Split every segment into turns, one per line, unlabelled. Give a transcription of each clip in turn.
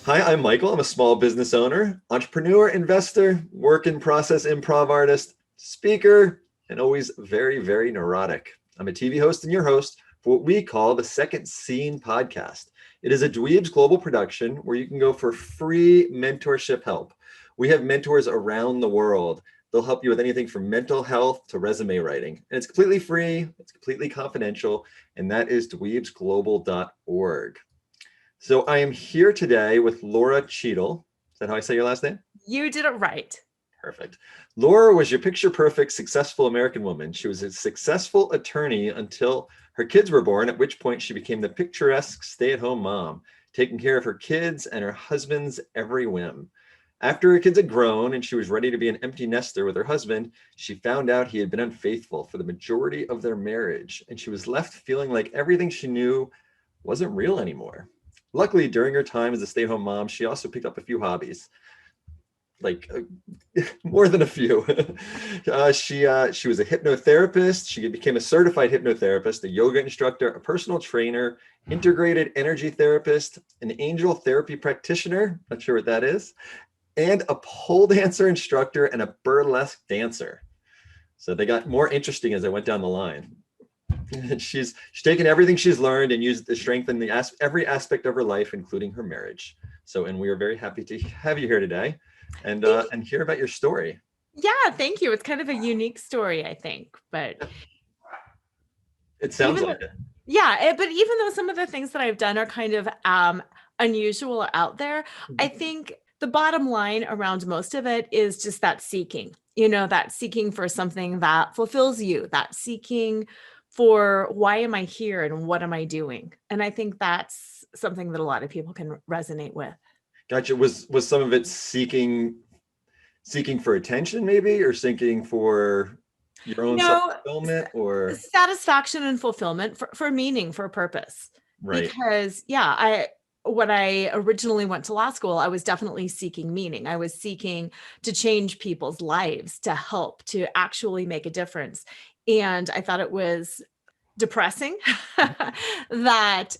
Hi, I'm Michael. I'm a small business owner, entrepreneur, investor, work in process improv artist, speaker, and always very, very neurotic. I'm a TV host and your host for what we call the Second Scene podcast. It is a Dweebs global production where you can go for free mentorship help. We have mentors around the world. They'll help you with anything from mental health to resume writing. And it's completely free, it's completely confidential, and that is dweebsglobal.org. So I am here today with Lora Cheadle. Is that how I say your last name?
You did it right.
Perfect. Laura was your picture perfect, successful American woman. She was a successful attorney until her kids were born, at which point she became the picturesque stay-at-home mom, taking care of her kids and her husband's every whim. After her kids had grown and she was ready to be an empty nester with her husband, she found out he had been unfaithful for the majority of their marriage, and she was left feeling like everything she knew wasn't real anymore. Luckily, during her time as a stay-at-home mom, she also picked up a few hobbies, like more than a few. She was a hypnotherapist. She became a certified hypnotherapist, a yoga instructor, a personal trainer, integrated energy therapist, an angel therapy practitioner, not sure what that is, and a pole dancer instructor and a burlesque dancer. So they got more interesting as I went down the line. She's taken everything she's learned and used it to strengthen every aspect of her life, including her marriage. So, and we are very happy to have you here today and hear about your story.
Yeah, thank you. It's kind of a unique story, I think, but
It sounds like it.
yeah, but even though some of the things that I've done are kind of unusual or out there, I think the bottom line around most of it is just that seeking, that seeking for something that fulfills you, that seeking for why am I here and what am I doing? And I think that's something that a lot of people can resonate with.
Gotcha. Was some of it seeking for attention, maybe, or seeking for your own
No,
self-fulfillment, or
satisfaction and fulfillment for meaning, for purpose.
right?
Because when I originally went to law school, I was definitely seeking meaning. I was seeking to change people's lives, to help, to actually make a difference. And I thought it was depressing that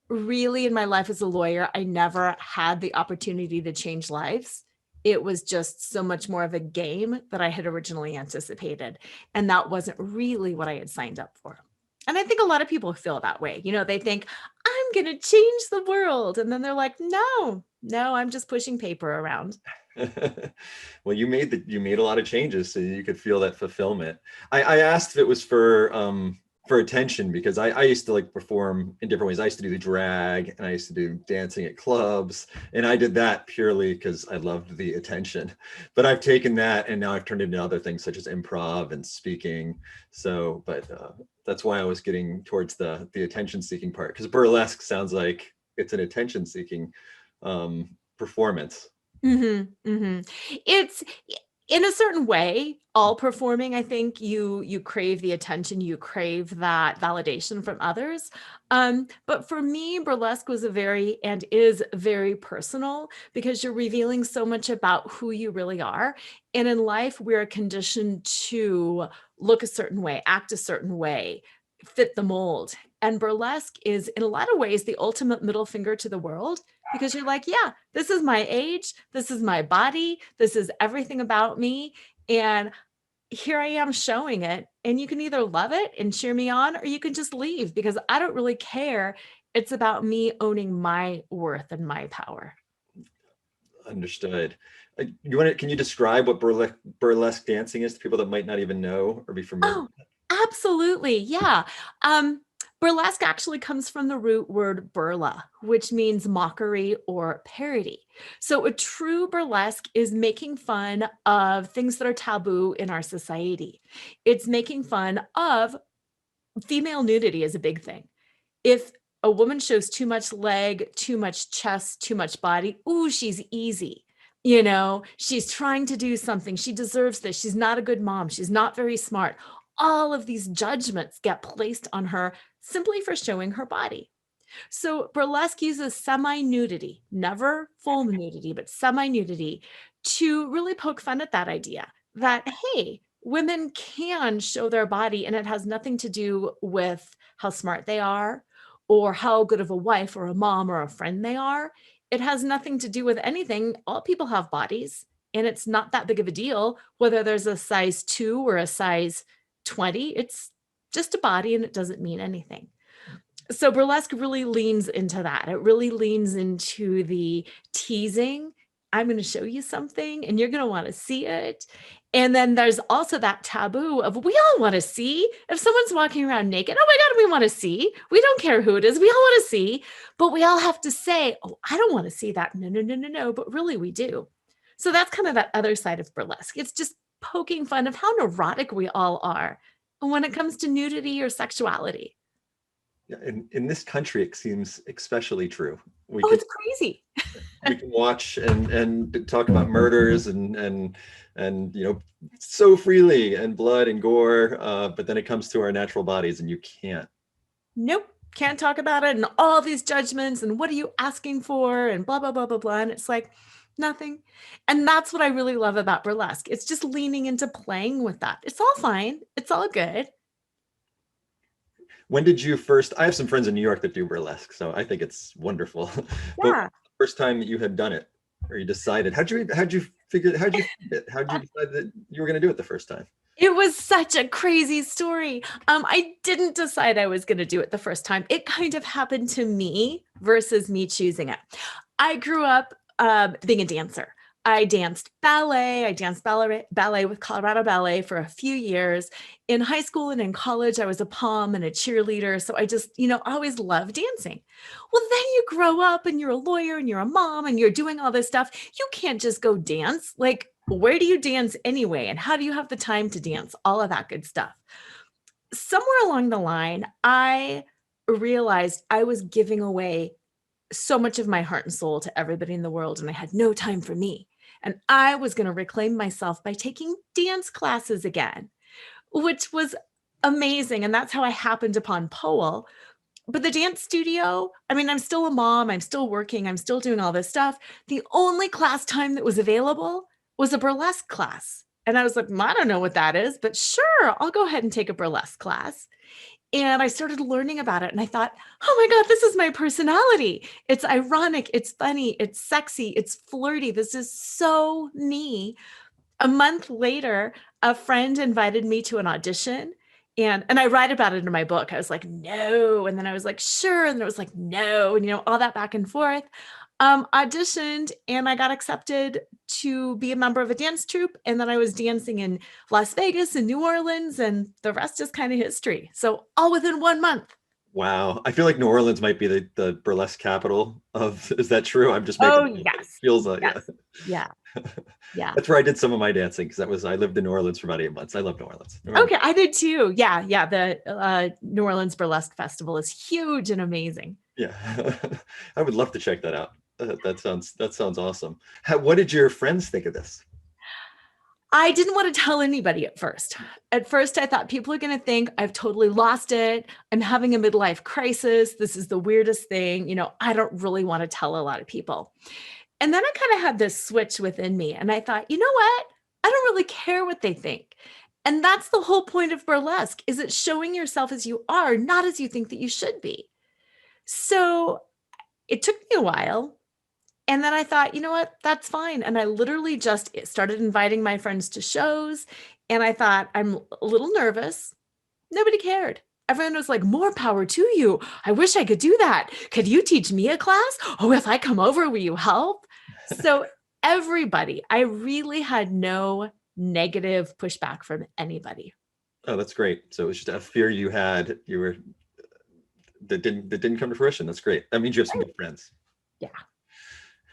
really in my life as a lawyer, I never had the opportunity to change lives. It was just so much more of a game that I had originally anticipated. And that wasn't really what I had signed up for. And I think a lot of people feel that way. They think, I'm going to change the world. And then they're like, no, I'm just pushing paper around.
Well, you made a lot of changes so you could feel that fulfillment. I asked if it was for attention because I used to like perform in different ways. I used to do the drag and I used to do dancing at clubs, and I did that purely because I loved the attention. But I've taken that and now I've turned it into other things such as improv and speaking. So, but that's why I was getting towards the attention seeking part, because burlesque sounds like it's an attention seeking performance.
It's in a certain way, all performing, I think you crave the attention, you crave that validation from others. But for me, burlesque was and is very personal because you're revealing so much about who you really are. And in life, we're conditioned to look a certain way, act a certain way, fit the mold. And burlesque is, in a lot of ways, the ultimate middle finger to the world because you're like, yeah, this is my age, this is my body, this is everything about me. And here I am showing it. And you can either love it and cheer me on, or you can just leave because I don't really care. It's about me owning my worth and my power.
Understood. Can you describe what burlesque dancing is to people that might not even know or be familiar
Oh,
with it?
absolutely. Yeah. Burlesque actually comes from the root word burla, which means mockery or parody. So a true burlesque is making fun of things that are taboo in our society. It's making fun of female nudity is a big thing. If a woman shows too much leg, too much chest, too much body, ooh, she's easy. She's trying to do something. She deserves this. She's not a good mom. She's not very smart. All of these judgments get placed on her simply for showing her body. So burlesque uses semi-nudity, never full nudity, but semi-nudity to really poke fun at that idea that, hey, women can show their body and it has nothing to do with how smart they are or how good of a wife or a mom or a friend they are. It has nothing to do with anything. All people have bodies, and it's not that big of a deal whether there's a size 2 or a size 20. It's just a body and it doesn't mean anything. So burlesque really leans into that. It really leans into the teasing. I'm going to show you something and you're going to want to see it. And then there's also that taboo of we all want to see. If someone's walking around naked, oh my God, we want to see. We don't care who it is. We all want to see. But we all have to say, oh, I don't want to see that. No, no, no, no, no. But really, we do. So that's kind of that other side of burlesque. It's just poking fun of how neurotic we all are when it comes to nudity or sexuality.
Yeah, in this country, it seems especially true.
Oh, it's crazy.
We can watch and talk about murders and you know, so freely, and blood and gore, but then it comes to our natural bodies and you can't.
Nope. Can't talk about it, and all these judgments and what are you asking for and blah, blah, blah, blah, blah. And it's like nothing. And that's what I really love about burlesque. It's just leaning into playing with that. It's all fine. It's all good.
When did you first, I have some friends in New York that do burlesque, so I think it's wonderful. But
Yeah.
first time that you had done it, or you decided, how'd you figure it? How'd you decide that you were going to do it the first time?
It was such a crazy story. I didn't decide I was going to do it the first time. It kind of happened to me versus me choosing it. I grew up being a dancer. I danced ballet. I danced ballet with Colorado Ballet for a few years. In high school and in college, I was a pom and a cheerleader. So I just, I always loved dancing. Well, then you grow up and you're a lawyer and you're a mom and you're doing all this stuff. You can't just go dance. Like, where do you dance anyway? And how do you have the time to dance? All of that good stuff. Somewhere along the line, I realized I was giving away so much of my heart and soul to everybody in the world, and I had no time for me. And I was going to reclaim myself by taking dance classes again, which was amazing. And that's how I happened upon Powell. But the dance studio, I mean, I'm still a mom, I'm still working, I'm still doing all this stuff. The only class time that was available was a burlesque class. And I was like, I don't know what that is, but sure, I'll go ahead and take a burlesque class. And I started learning about it and I thought, oh my God, this is my personality. It's ironic, it's funny, it's sexy, it's flirty. This is so me. A month later, a friend invited me to an audition. And I write about it in my book. I was like, no. And then I was like, sure. And then it was like, no. And, all that back and forth. Auditioned and I got accepted to be a member of a dance troupe. And then I was dancing in Las Vegas and New Orleans, and the rest is kind of history. So all within 1 month.
Wow. I feel like New Orleans might be the burlesque capital of, is that true? I'm just
Oh,
making,
yes.
feels like,
Yes. Yeah. Yeah.
That's where I did some of my dancing, because I lived in New Orleans for about 8 months. I love New Orleans.
Okay, I did too. Yeah, yeah. The New Orleans Burlesque Festival is huge and amazing.
Yeah. I would love to check that out. That sounds awesome. What did your friends think of this?
I didn't want to tell anybody at first. At first, I thought people are going to think I've totally lost it. I'm having a midlife crisis. This is the weirdest thing. I don't really want to tell a lot of people. And then I kind of had this switch within me. And I thought, you know what? I don't really care what they think. And that's the whole point of burlesque, is it showing yourself as you are, not as you think that you should be. So it took me a while. And then I thought, you know what? That's fine. And I literally just started inviting my friends to shows. And I thought, I'm a little nervous. Nobody cared. Everyone was like, more power to you. I wish I could do that. Could you teach me a class? Oh, if I come over, will you help? So everybody, I really had no negative pushback from anybody.
Oh, that's great. So it was just a fear you had, that didn't come to fruition. That's great. That means you have some good friends.
Yeah.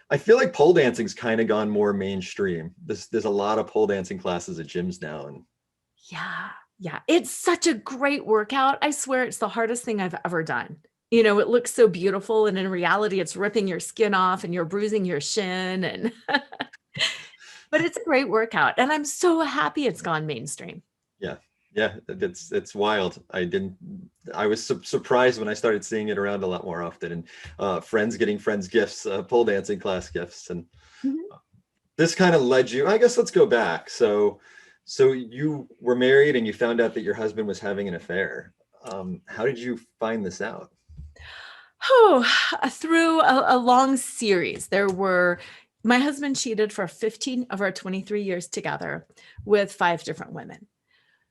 I feel like pole dancing's kind of gone more mainstream. There's a lot of pole dancing classes at gyms now. And
yeah. It's such a great workout. I swear it's the hardest thing I've ever done. It looks so beautiful. And in reality, it's ripping your skin off and you're bruising your shin. And but it's a great workout. And I'm so happy it's gone mainstream.
Yeah, it's wild. I was surprised when I started seeing it around a lot more often, and friends getting friends gifts, pole dancing class gifts. And this kind of led you, I guess, let's go back. So you were married and you found out that your husband was having an affair. How did you find this out?
Oh, through a long series. My husband cheated for 15 of our 23 years together with 5 different women.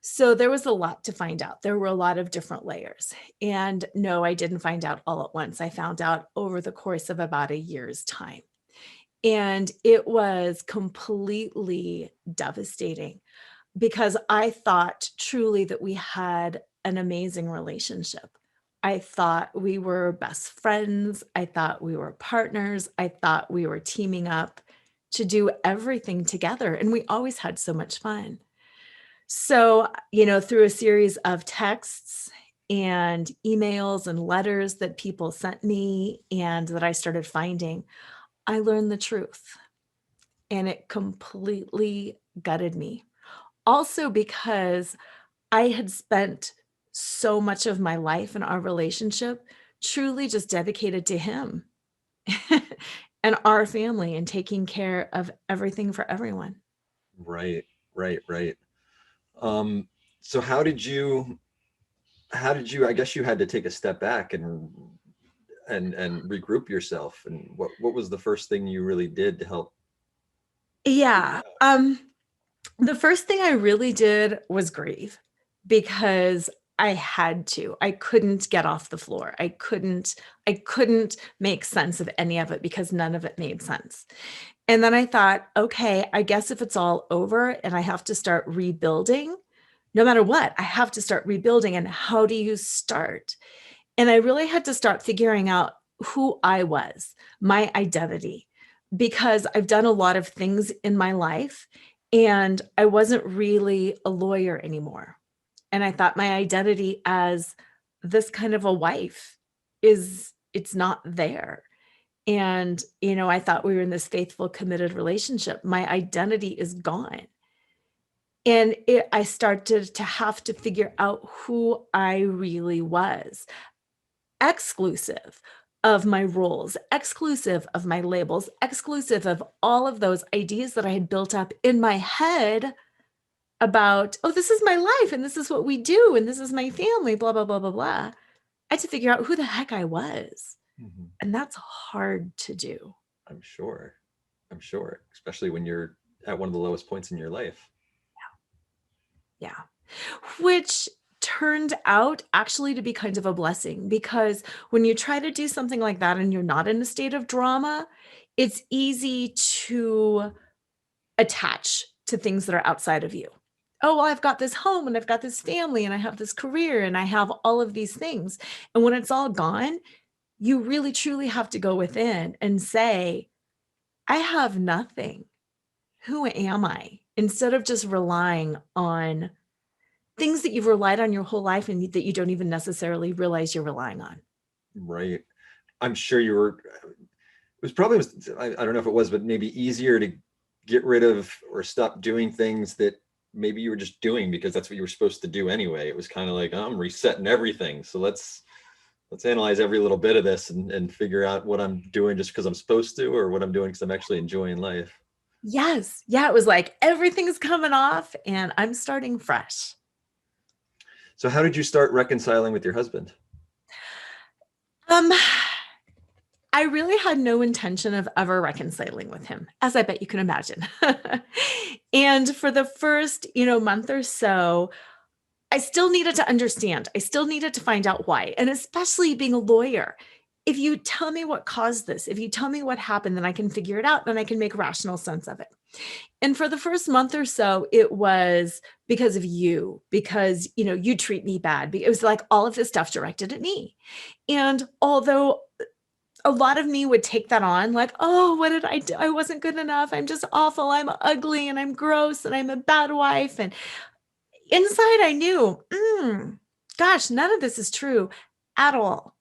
So there was a lot to find out. There were a lot of different layers. And no, I didn't find out all at once. I found out over the course of about a year's time. And it was completely devastating because I thought truly that we had an amazing relationship. I thought we were best friends. I thought we were partners. I thought we were teaming up to do everything together. And we always had so much fun. So, through a series of texts and emails and letters that people sent me and that I started finding, I learned the truth and it completely gutted me. Also, because I had spent so much of my life in our relationship truly just dedicated to him and our family and taking care of everything for everyone.
Right, right, right. Um, so how did you, I guess you had to take a step back and regroup yourself. And what was the first thing you really did to help figure
Yeah.
it out?
The first thing I really did was grieve because I had to. I couldn't get off the floor. I couldn't make sense of any of it because none of it made sense. And then I thought, okay, I guess if it's all over and I have to start rebuilding, no matter what, I have to start rebuilding. And how do you start? And I really had to start figuring out who I was, my identity, because I've done a lot of things in my life and I wasn't really a lawyer anymore. And I thought my identity as this kind of a wife it's not there. And, I thought we were in this faithful, committed relationship. My identity is gone. And I started to have to figure out who I really was, exclusive of my roles, exclusive of my labels, exclusive of all of those ideas that I had built up in my head about, oh, this is my life and this is what we do and this is my family, blah, blah, blah, blah, blah. I had to figure out who the heck I was.
Mhm.
And that's hard to do.
I'm sure. I'm sure, especially when you're at one of the lowest points in your life.
Yeah. Which turned out actually to be kind of a blessing because when you try to do something like that and you're not in a state of drama, it's easy to attach to things that are outside of you. Oh, well, I've got this home and I've got this family and I have this career and I have all of these things. And when it's all gone, you really truly have to go within and say, I have nothing. Who am I? Instead of just relying on things that you've relied on your whole life and that you don't even necessarily realize you're relying on.
Right. I'm sure you were, it was probably, I don't know if it was, but maybe easier to get rid of or stop doing things that maybe you were just doing because that's what you were supposed to do anyway. It was kind of like, oh, I'm resetting everything. So let's analyze every little bit of this and figure out what I'm doing just because I'm supposed to, or what I'm doing because I'm actually enjoying life.
Yes. Yeah. It was like everything's coming off and I'm starting fresh.
So how did you start reconciling with your husband?
Um, I really had no intention of ever reconciling with him, as I bet you can imagine. And for the first, month or so, I still needed to understand. I still needed to find out why. And especially being a lawyer. If you tell me what caused this, if you tell me what happened, then I can figure it out, then I can make rational sense of it. And for the first month or so, it was because of you, because, you treat me bad. It was like all of this stuff directed at me. And although a lot of me would take that on like, oh, what did I do? I wasn't good enough. I'm just awful. I'm ugly and I'm gross and I'm a bad wife. And inside I knew, gosh, none of this is true at all.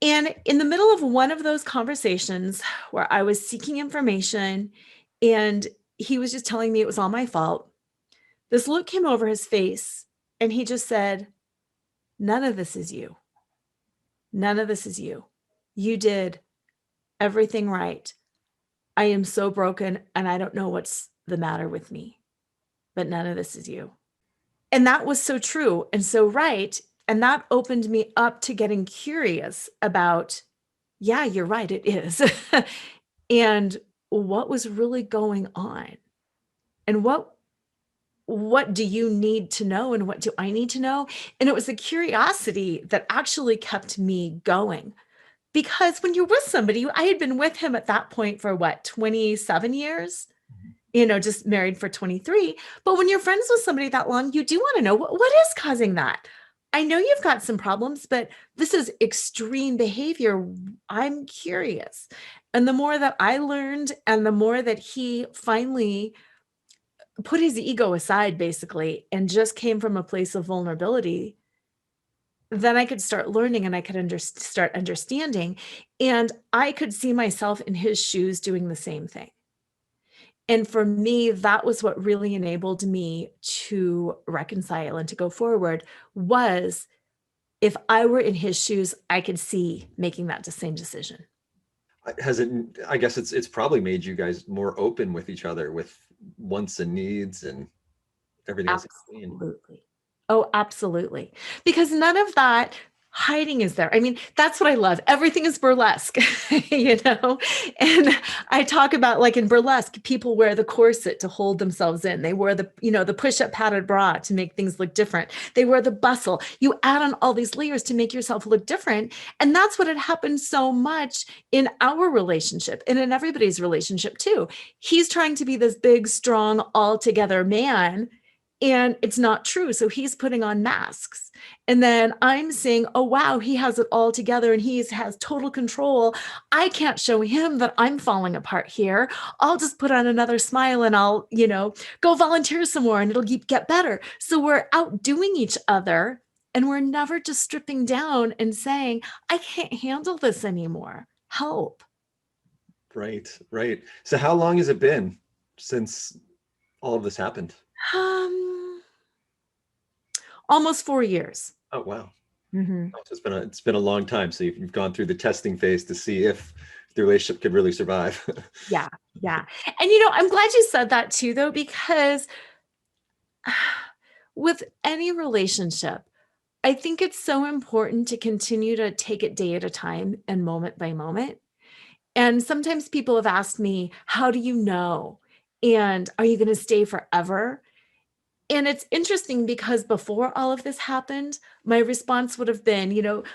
And in the middle of one of those conversations where I was seeking information and he was just telling me it was all my fault, this look came over his face and he just said, none of this is you. None of this is you. You did everything right. I am so broken and I don't know what's the matter with me, but none of this is you. And that was so true and so right. And that opened me up to getting curious about, yeah, you're right, it is. And what was really going on? And what do you need to know and what do I need to know? And it was the curiosity that actually kept me going. Because when you're with somebody, I had been with him at that point for what, 27 years? Just married for 23. But when you're friends with somebody that long, you do want to know what is causing that. I know you've got some problems, but this is extreme behavior. I'm curious. And the more that I learned, and the more that he finally put his ego aside, basically, and just came from a place of vulnerability, then I could start learning and I could start understanding. And I could see myself in his shoes doing the same thing. And for me, that was what really enabled me to reconcile and to go forward, was if I were in his shoes, I could see making that same decision.
Has it, I guess it's probably made you guys more open with each other, with wants and needs and everything else in between.
Absolutely. Oh, absolutely. Because none of that hiding is there. I mean, that's what I love. Everything is burlesque, you know? And I talk about, like, in burlesque, people wear the corset to hold themselves in. They wear the push-up padded bra to make things look different. They wear the bustle. You add on all these layers to make yourself look different. And that's what had happened so much in our relationship and in everybody's relationship too. He's trying to be this big, strong, all-together man, and it's not true. So he's putting on masks. And then I'm saying, oh, wow, he has it all together and he has total control. I can't show him that I'm falling apart here. I'll just put on another smile and I'll, go volunteer some more and it'll get better. So we're outdoing each other and we're never just stripping down and saying, I can't handle this anymore. Help.
Right, right. So how long has it been since all of this happened?
Um, Almost 4 years.
Oh, wow.
Mm-hmm.
So it's been a long time. So you've gone through the testing phase to see if the relationship could really survive.
Yeah, yeah. And I'm glad you said that too, though, because with any relationship, I think it's so important to continue to take it day at a time and moment by moment. And sometimes people have asked me, how do you know? And are you going to stay forever? And it's interesting because before all of this happened, my response would have been,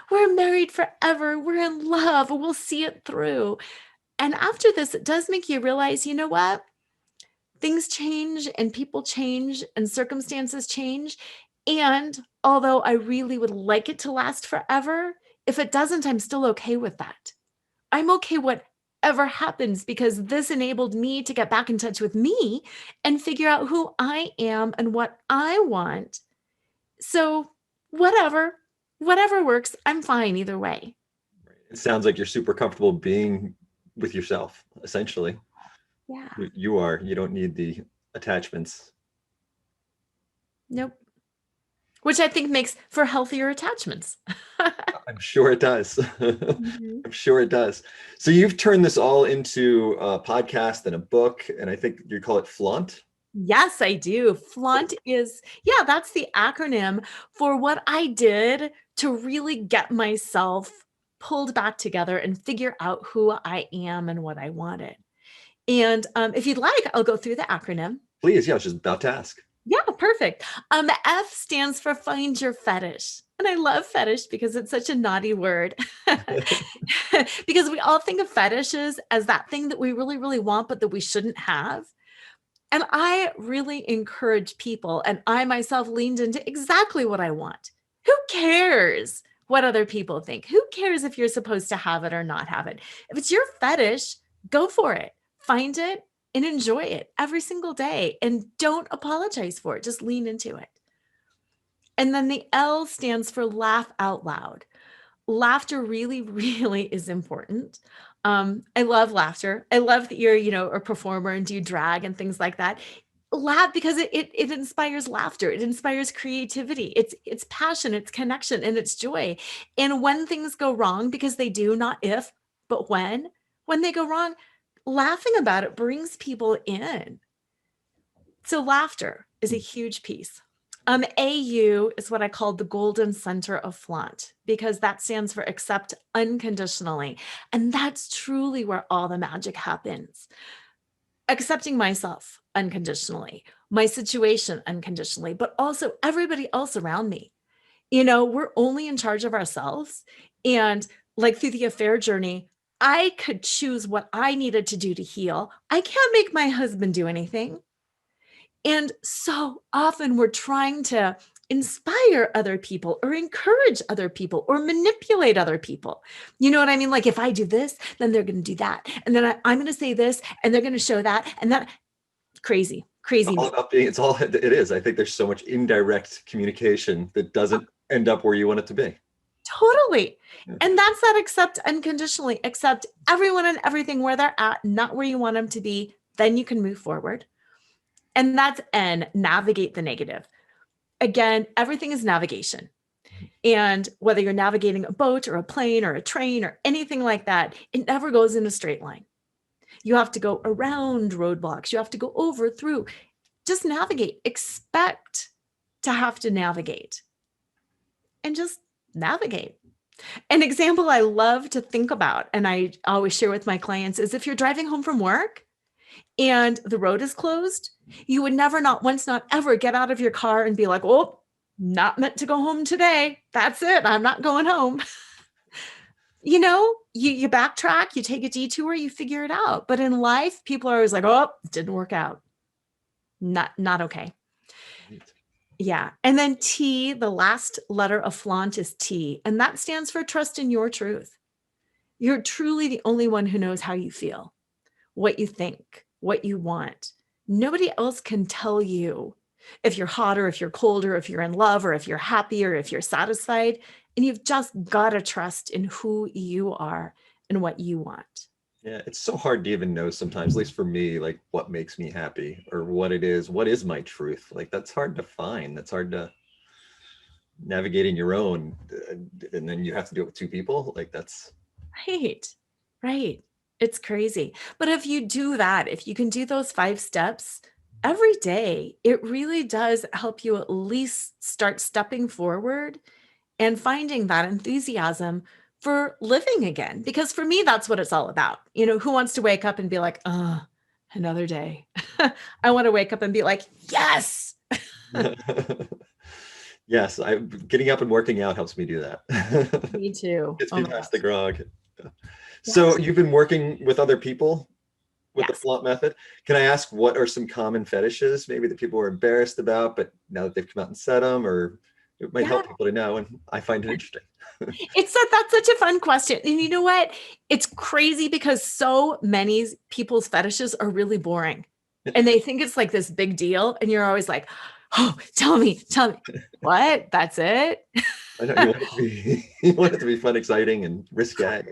we're married forever. We're in love. We'll see it through. And after this, it does make you realize, you know what? Things change and people change and circumstances change. And although I really would like it to last forever, if it doesn't, I'm still okay with that. I'm okay whatever happens, because this enabled me to get back in touch with me and figure out who I am and what I want. So whatever works, I'm fine either way.
It sounds like you're super comfortable being with yourself, essentially.
Yeah.
You are. You don't need the attachments.
Nope. Which I think makes for healthier attachments.
I'm sure it does.
Mhm.
I'm sure it does. So you've turned this all into a podcast and a book, and I think you call it Flaunt.
Yes, I do. Flaunt is, yeah, that's the acronym for what I did to really get myself pulled back together and figure out who I am and what I wanted. And if you'd like, I'll go through the acronym.
Please, yeah, I was just about to ask.
Yeah, perfect. F stands for find your fetish. And I love fetish because it's such a naughty word. Because we all think of fetishes as that thing that we really, really want, but that we shouldn't have. And I really encourage people, and I myself leaned into exactly what I want. Who cares what other people think? Who cares if you're supposed to have it or not have it? If it's your fetish, go for it. Find it and enjoy it every single day. And don't apologize for it. Just lean into it. And then the L stands for laugh out loud. Laughter really, really is important. I love laughter. I love that you're, a performer and do drag and things like that. Laugh because it inspires laughter. It inspires creativity. It's passion, it's connection, and it's joy. And when things go wrong, because they do, not if, but when they go wrong, laughing about it brings people in. So laughter is a huge piece. AU is what I call the golden center of flaunt, because that stands for accept unconditionally. And that's truly where all the magic happens. Accepting myself unconditionally, my situation unconditionally, but also everybody else around me. We're only in charge of ourselves. And like through the affair journey, I could choose what I needed to do to heal. I can't make my husband do anything. And so often we're trying to inspire other people or encourage other people or manipulate other people. You know what I mean? Like if I do this, then they're going to do that. And then I'm going to say this and they're going to show that. And that crazy, crazy.
All about being, it is. I think there's so much indirect communication that doesn't end up where you want it to be.
Totally.
Yeah.
And that's that accept unconditionally, accept everyone and everything where they're at, not where you want them to be. Then you can move forward. And that's N, navigate the negative. Again, everything is navigation. And whether you're navigating a boat or a plane or a train or anything like that, it never goes in a straight line. You have to go around roadblocks. You have to go over, through. Just navigate. Expect to have to navigate. And just navigate. An example I love to think about, and I always share with my clients, is if you're driving home from work and the road is closed, you would never, not once, not ever get out of your car and be like, oh, not meant to go home today. That's it. I'm not going home. You backtrack, you take a detour, you figure it out. But in life, people are always like, oh, it didn't work out. Not okay. Right. Yeah. And then T, the last letter of flaunt is T, and that stands for trust in your truth. You're truly the only one who knows how you feel, what you think, what you want. Nobody else can tell you if you're hot or if you're cold or if you're in love or if you're happy or if you're satisfied. And you've just got to trust in who you are and what you want.
Yeah, it's so hard to even know sometimes, at least for me, like what makes me happy or what is my truth. Like that's hard to find. That's hard to navigating your own. And then you have to do it with two people. Like that's
right. It's crazy. But if you do that, if you can do those 5 steps every day, it really does help you at least start stepping forward and finding that enthusiasm for living again. Because for me, that's what it's all about. Who wants to wake up and be like, another day? I want to wake up and be like, yes.
Yes, getting up and working out helps me do that.
Me too.
Gets me past the grog. So you've been working with other people with the flaunt method. Can I ask what are some common fetishes maybe that people are embarrassed about, but now that they've come out and said them, or it might help people to know, and I find it interesting.
That's such a fun question. And you know what? It's crazy because so many people's fetishes are really boring. And they think it's like this big deal. And you're always like, oh, tell me. What? That's it?
I know you want it to be fun, exciting, and risque.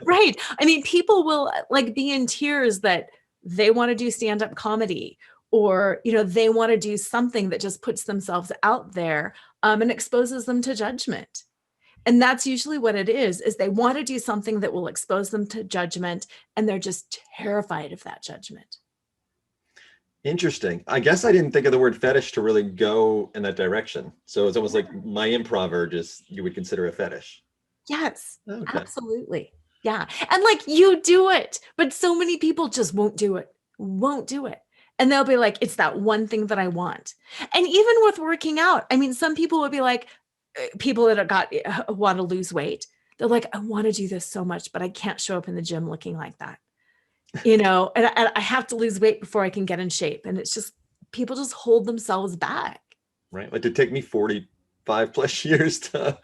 Right. I mean, people will like be in tears that they want to do stand-up comedy, or, they want to do something that just puts themselves out there and exposes them to judgment. And that's usually what it is they want to do something that will expose them to judgment, and they're just terrified of that judgment.
Interesting. I guess I didn't think of the word fetish to really go in that direction. So it's almost like my improv you would consider a fetish.
Yes, okay. Absolutely. Yeah. And like you do it, but so many people just won't do it. And they'll be like, it's that one thing that I want. And even with working out, I mean, some people would be like, people that want to lose weight. They're like, I want to do this so much, but I can't show up in the gym looking like that. And I have to lose weight before I can get in shape. And it's just, people just hold themselves back.
Right. Like it took me 45 plus years to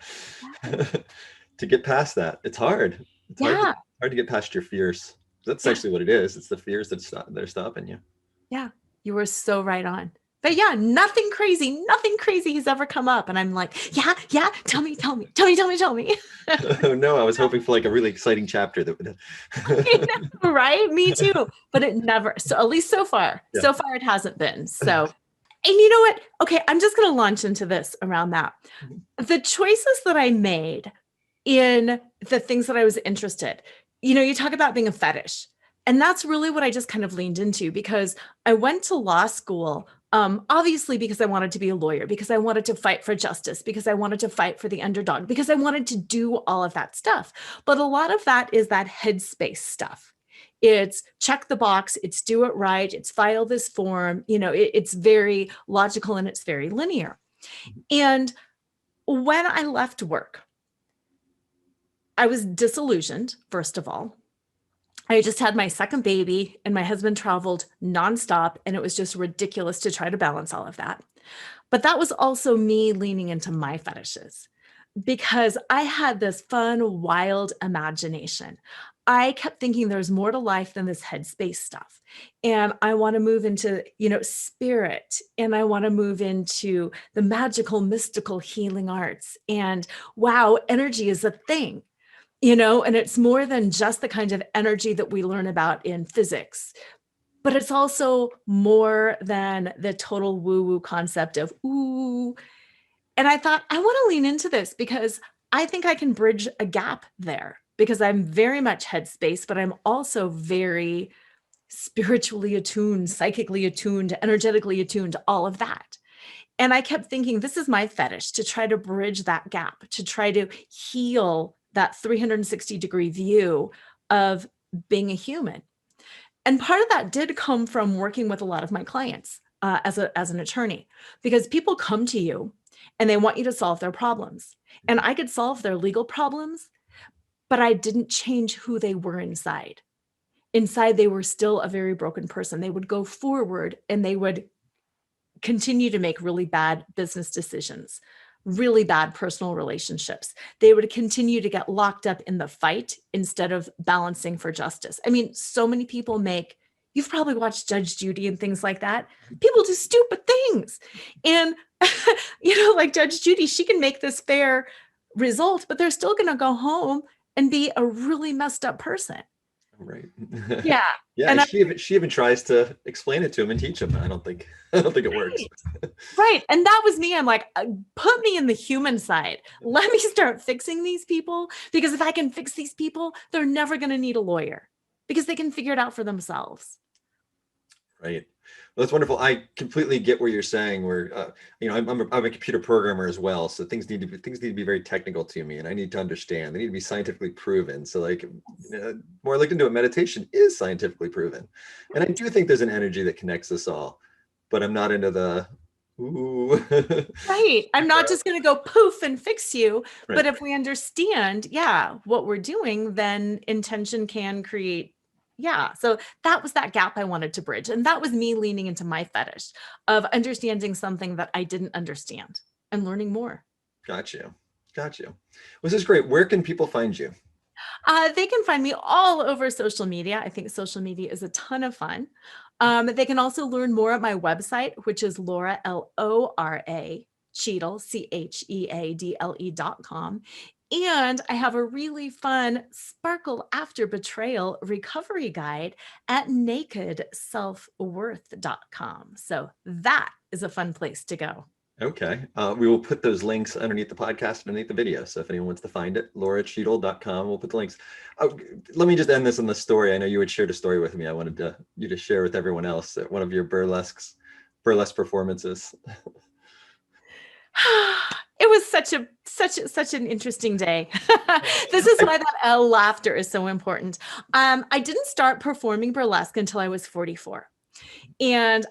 get past that. It's hard. It's hard to get past your fears. That's actually what it is. It's the fears that are stopping you. Yeah.
You were so right on. But nothing crazy has ever come up. And I'm like, tell me.
Oh, no, I was hoping for like a really exciting chapter that would.
Right? Me too. But it never, so at least so far it hasn't been. So, and you know what? Okay, I'm just going to launch into this around that. The choices that I made in the things that I was interested, you talk about being a fetish. And that's really what I just kind of leaned into, because I went to law school Obviously, because I wanted to be a lawyer, because I wanted to fight for justice, because I wanted to fight for the underdog, because I wanted to do all of that stuff. But a lot of that is that headspace stuff. It's check the box, it's do it right, it's file this form, it's very logical and it's very linear. And when I left work, I was disillusioned, first of all. I just had my second baby and my husband traveled nonstop, and it was just ridiculous to try to balance all of that. But that was also me leaning into my fetishes because I had this fun, wild imagination. I kept thinking there's more to life than this headspace stuff. And I want to move into, spirit, and I want to move into the magical, mystical healing arts. And wow, energy is a thing. And it's more than just the kind of energy that we learn about in physics, but it's also more than the total woo-woo concept of ooh. And I thought, I want to lean into this because I think I can bridge a gap there because I'm very much headspace, but I'm also very spiritually attuned, psychically attuned, energetically attuned, all of that. And I kept thinking, this is my fetish, to try to bridge that gap, to try to heal that 360-degree view of being a human. And part of that did come from working with a lot of my clients as an attorney, because people come to you and they want you to solve their problems. And I could solve their legal problems, but I didn't change who they were inside. Inside, they were still a very broken person. They would go forward and they would continue to make really bad business decisions, really bad personal relationships. They would continue to get locked up in the fight instead of balancing for justice. I mean, so many people you've probably watched Judge Judy and things like that. People do stupid things. And, like Judge Judy, she can make this fair result, but they're still going to go home and be a really messed up person.
Right.
Yeah.
Yeah.
And
She even tries to explain it to him and teach him. I don't think it works.
Right. And that was me. I'm like, put me in the human side. Let me start fixing these people, because if I can fix these people, they're never going to need a lawyer because they can figure it out for themselves.
Right. Well, that's wonderful. I completely get what you're saying. Where I'm a computer programmer as well, so things need to be very technical to me, and I need to understand. They need to be scientifically proven. So, more I looked into it, meditation is scientifically proven, and I do think there's an energy that connects us all. But I'm not into the ooh.
Right. I'm not just going to go poof and fix you.
Right.
But if we understand, what we're doing, then intention can create. Yeah. So that was that gap I wanted to bridge. And that was me leaning into my fetish of understanding something that I didn't understand and learning more.
Got you. Well, this is great. Where can people find you?
They can find me all over social media. I think social media is a ton of fun. They can also learn more at my website, which is Lora, Lora Cheadle, CHEADLE.com. And I have a really fun Sparkle After Betrayal recovery guide at nakedselfworth.com. So that is a fun place to go.
Okay. We will put those links underneath the podcast, underneath the video. So if anyone wants to find it, LoraCheadle.com, we'll put the links. Let me just end this on the story. I know you had shared a story with me. I wanted you to share with everyone else at one of your burlesque performances.
It was such an interesting day. This is why that L laughter is so important. I didn't start performing burlesque until I was 44. And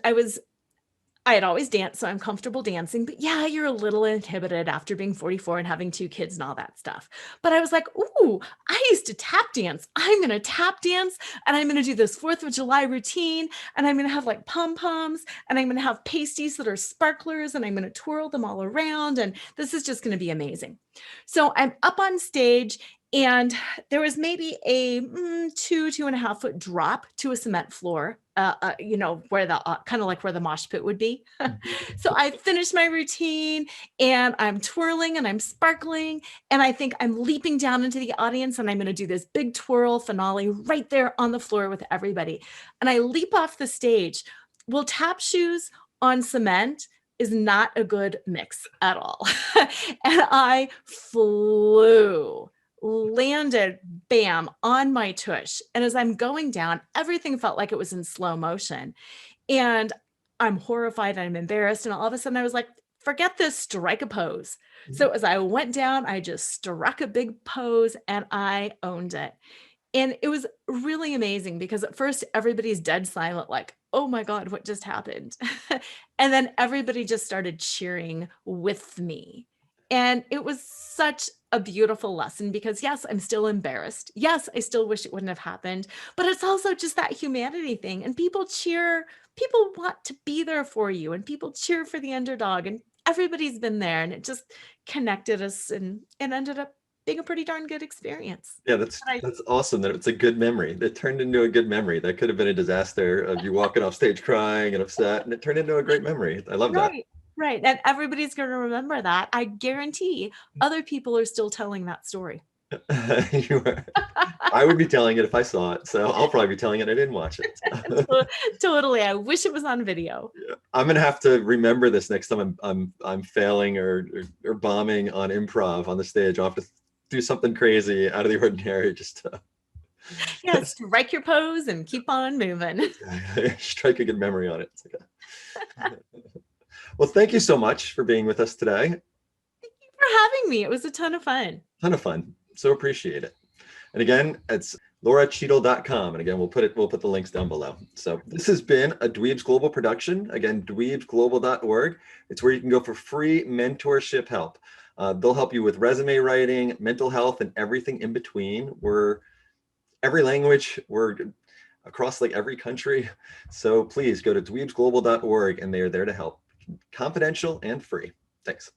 I had always danced, so I'm comfortable dancing, but yeah, you're a little inhibited after being 44 and having 2 kids and all that stuff. But I was like, ooh, I used to tap dance. I'm going to tap dance, and I'm going to do this 4th of July routine, and I'm going to have like pom-poms, and I'm going to have pasties that are sparklers, and I'm going to twirl them all around, and this is just going to be amazing. So I'm up on stage, and there was maybe a 2.5 foot drop to a cement floor, where the kind of like where the mosh pit would be. So I finished my routine and I'm twirling and I'm sparkling. And I think I'm leaping down into the audience and I'm going to do this big twirl finale right there on the floor with everybody. And I leap off the stage. Well, tap shoes on cement is not a good mix at all. And I flew, landed, bam, on my tush. And as I'm going down, everything felt like it was in slow motion. And I'm horrified, I'm embarrassed. And all of a sudden I was like, forget this, strike a pose. So as I went down, I just struck a big pose and I owned it. And it was really amazing because at first everybody's dead silent, like, oh my God, what just happened? And then everybody just started cheering with me. And it was such a beautiful lesson because, yes, I'm still embarrassed. Yes, I still wish it wouldn't have happened, but it's also just that humanity thing. And people cheer, people want to be there for you, and people cheer for the underdog. And everybody's been there. And it just connected us and ended up being a pretty darn good experience.
Yeah,
But I
that's awesome that it's a good memory. That turned into a good memory. That could have been a disaster of you walking off stage crying and upset, and it turned into a great memory. I love that.
Right, right, and everybody's gonna remember that. I guarantee other people are still telling that story.
You were, I would be telling it if I saw it, so I'll probably be telling it I didn't watch it.
To Totally, I wish it was on video.
Yeah. I'm gonna have to remember this next time I'm failing or bombing on improv on the stage. I'll have to do something crazy out of the ordinary just to
Yeah, strike your pose and keep on moving.
strike a good memory on it. It's like well, thank you so much for being with us today.
For having me, it was a ton of fun.
Ton of fun. So appreciate it. And again, it's loracheadle.com. And again, we'll put the links down below. So this has been a Dweebs Global production. Again, dweebsglobal.org. It's where you can go for free mentorship help. They'll help you with resume writing, mental health, and everything in between. We're every language, we're across like every country. So please go to dweebsglobal.org and they are there to help. Confidential and free. Thanks.